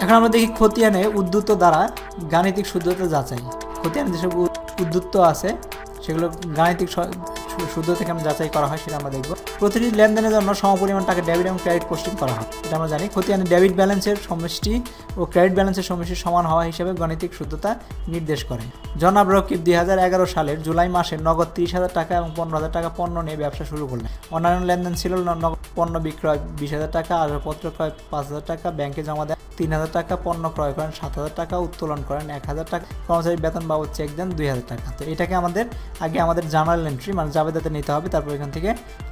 এখন আমরা দেখি খতিয়ানে উদ্ধৃত দ্বারা গাণিতিক শুদ্ধতা যাচাই। খতিয়ানে যেসব উদ্ধৃত আছে সেগুলো গাণিতিক শুদ্ধ থেকে আমরা যাচাই করা হয় সেটা আমরা দেখব। প্রতিটি লেনদেনের জন্য সমপরিমাণ টাকা ডেবিট এবং ক্রেডিট পোস্টিং করা হয়, এটা আমরা জানি। খতিয়ানে ডেবিট ব্যালেন্সের সমষ্টি ও ক্রেডিট ব্যালেন্সের সমষ্টি সমান হওয়া হিসেবে গাণিতিক শুদ্ধতা নির্দেশ করে। জনাব রকিব 2011 সালের জুলাই মাসে নগদ 30,000 টাকা এবং 15,000 টাকা পণ্য নিয়ে ব্যবসা শুরু করলেন। অন্যান্য লেনদেন ছিল পণ্য বিক্রয় 20,000 টাকা, আসবাবপত্র ক্রয় 5,000 টাকা, ব্যাংকে জমা দেন 3,000 টাকা, পণ্য ক্রয় করেন 7,000 টাকা, উত্তোলন করেন 1,000 টাকা, কর্মচারী বেতন বাবদ চেক দেন 2,000 টাকা। তো এটাকে আমাদের আমাদের জার্নাল এন্ট্রি মানে জাবেদাতে নিতে হবে, তারপর এখান থেকে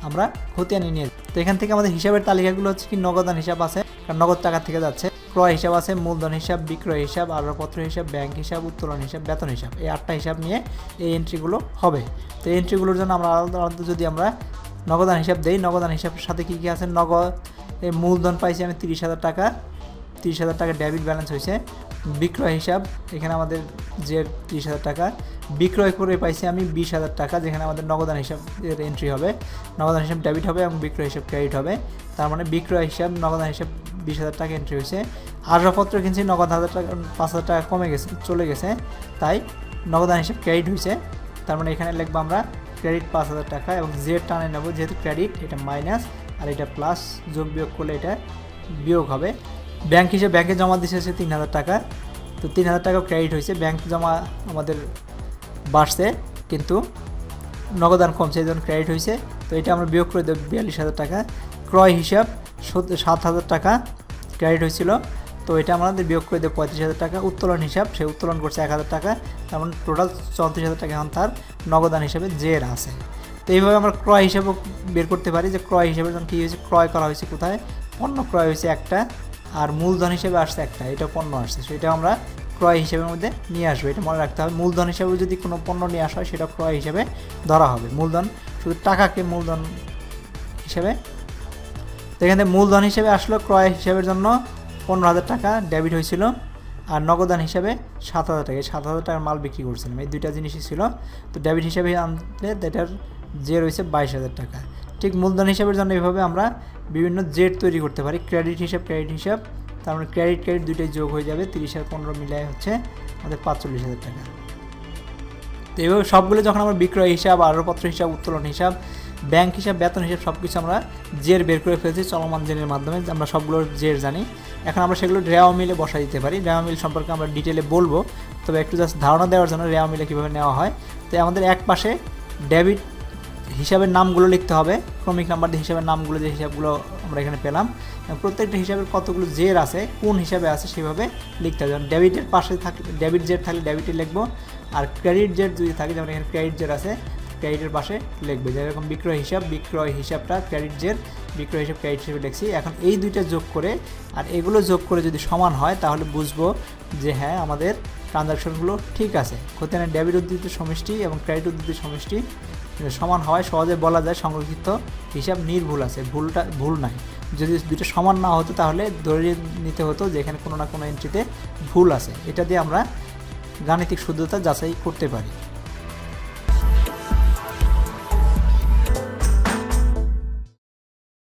আমরা খতিয়ানে নিয়ে। তো এখান থেকে আমাদের হিসাবের তালিকাগুলো হচ্ছে কি নগদান হিসাব আছে, কারণ নগদ টাকা থেকে যাচ্ছে, ক্রয় হিসাব আছে, মূলধন হিসাব, বিক্রয় হিসাব, আসবাবপত্র হিসাব, ব্যাংক হিসাব, উত্তোলন হিসাব, বেতন হিসাব, এই 8টা হিসাব নিয়ে এই এন্ট্রিগুলো হবে। তো এই এন্ট্রিগুলোর জন্য আমরা আলাদা যদি আমরা নগদান হিসাব দেই, নগদান হিসাবের সাথে কী কী আছে, নগদ এই মূলধন পাইছি আমি 30,000 টাকা, 30,000 টাকা ডেবিট ব্যালেন্স হয়েছে। বিক্রয় হিসাব এখানে আমাদের যে 30,000 টাকা, বিক্রয় করে পাইছি আমি 20,000 টাকা, যেখানে আমাদের নগদান হিসাবের এন্ট্রি হবে, নগদান হিসাব ডেবিট হবে এবং বিক্রয় হিসাব ক্রেডিট হবে। তার মানে বিক্রয় হিসাব নগদান হিসাব 20,000 টাকা এন্ট্রি হয়েছে। আসবাবপত্র কিনছি নগদ 1,000 টাকা, 5,000 টাকা কমে গেছে, চলে গেছে, তাই নগদান হিসাব ক্রেডিট হয়েছে। তার মানে এখানে লিখবো আমরা ক্রেডিট 5,000 টাকা এবং জেড টানে নেব, যেহেতু ক্রেডিট এটা মাইনাস আর এটা প্লাস, যোগ বিয়োগ করলে এটা বিয়োগ হবে। ব্যাংক হিসেবে ব্যাংকে জমা দিয়েছে 3,000 টাকা, তো 3,000 টাকা ক্রেডিট হয়েছে। ব্যাংক জমা আমাদের বাড়ছে কিন্তু নগদান কমছে, এই জন্য ক্রেডিট হয়েছে, তো এটা আমরা বিয়োগ করে দেব 42,000 টাকা। ক্রয় হিসাব 7,000 টাকা ক্রেডিট হয়েছিল, তো এটা আমাদের বিয়োগ করে দেব 35,000 টাকা। উত্তোলন হিসাব সে উত্তোলন করছে 1,000 টাকা, তার মানে টোটাল 34,000 টাকা এখন তার নগদান হিসাবে জের আছে। তো এইভাবে আমরা ক্রয় হিসাবও বের করতে পারি যে ক্রয় হিসাবের জন্য কী হয়েছে, ক্রয় করা হয়েছে কোথায়, পণ্য ক্রয় হয়েছে একটা, আর মূলধন হিসেবে আসছে একটা, এটা পণ্য আসছে, সেটা আমরা ক্রয় হিসেবের মধ্যে নিয়ে আসবো, এটা মনে রাখতে হবে। মূলধন হিসেবে যদি কোনো পণ্য নিয়ে আসা হয় সেটা ক্রয় হিসেবে ধরা হবে। মূলধন শুধু টাকাকে মূলধন হিসেবে, তো এখানে মূলধন হিসেবে আসলো ক্রয় হিসাবের জন্য 15,000 টাকা ডেবিট হয়েছিল, আর নগদান হিসাবে 7,000 টাকা, 7,000 টাকার মাল বিক্রি করছিলাম, এই দুইটা জিনিসই ছিল। তো ডেবিট হিসাবে আনলে এটার যে রয়েছে 22,000 টাকা। ঠিক মূলধন হিসাবের জন্য এইভাবে আমরা বিভিন্ন জেড তৈরি করতে পারি, ক্রেডিট হিসাব, ক্রেডিট হিসাব, তার মানে ক্রেডিট দুইটাই যোগ হয়ে যাবে, 30 আর 15 মিলায় হচ্ছে আমাদের 45,000 টাকা। তো এইভাবে সবগুলো যখন আমরা বিক্রয় হিসাব, আসবাবপত্র হিসাব, উত্তোলন হিসাব, ব্যাংক হিসাব, বেতন হিসাব সব কিছু আমরা জের বের করে ফেলেছি চলমান জেনের মাধ্যমে, আমরা সবগুলোর জের জানি। এখন আমরা সেগুলো রেওয়া মিলে বসা দিতে পারি। রেওয়া মিল সম্পর্কে আমরা ডিটেলে বলবো, তবে একটু জাস্ট ধারণা দেওয়ার জন্য রেওয়া মিলে কীভাবে নেওয়া হয়। তো আমাদের এক পাশে ডেবিট হিসাবের নামগুলো লিখতে হবে, ক্রমিক নাম্বার দিয়ে হিসাবের নামগুলো, যে হিসাবগুলো আমরা এখানে পেলাম, প্রত্যেকটা হিসাবের কতগুলো জের আছে, কোন হিসাবে আছে সেভাবে লিখতে হবে। যেমন ডেবিটের পাশে থাকলে ডেবিট জের থাকলে ডেবিটে লিখবো, আর ক্রেডিট জের যদি থাকে, যেমন এখানে ক্রেডিট জের আছে, ক্রেডিটের পাশে লিখবে। যেরকম বিক্রয় হিসাবটা ক্রেডিট জের, বিক্রয় হিসাব ক্রেডিট হিসেবে লিখছি। এখন এই দুইটা যোগ করে আর এগুলো যোগ করে যদি সমান হয় তাহলে বুঝবো যে হ্যাঁ আমাদের ট্রানজাকশনগুলো ঠিক আছে। খতিয়ানের ডেবিট উদ্ধৃতির সমষ্টি এবং ক্রেডিট উদ্ধৃতির সমষ্টি সমান হওয়ায় সহজে বলা যায় সংরক্ষিত হিসাব নির্ভুল আছে, ভুল নাই। যদি দুটো সমান না হতো তাহলে ধরে নিতে হতো যে এখানে কোনো না কোনো এন্ট্রিতে ভুল আছে। এটা দিয়ে আমরা গাণিতিক শুদ্ধতা যাচাই করতে পারি।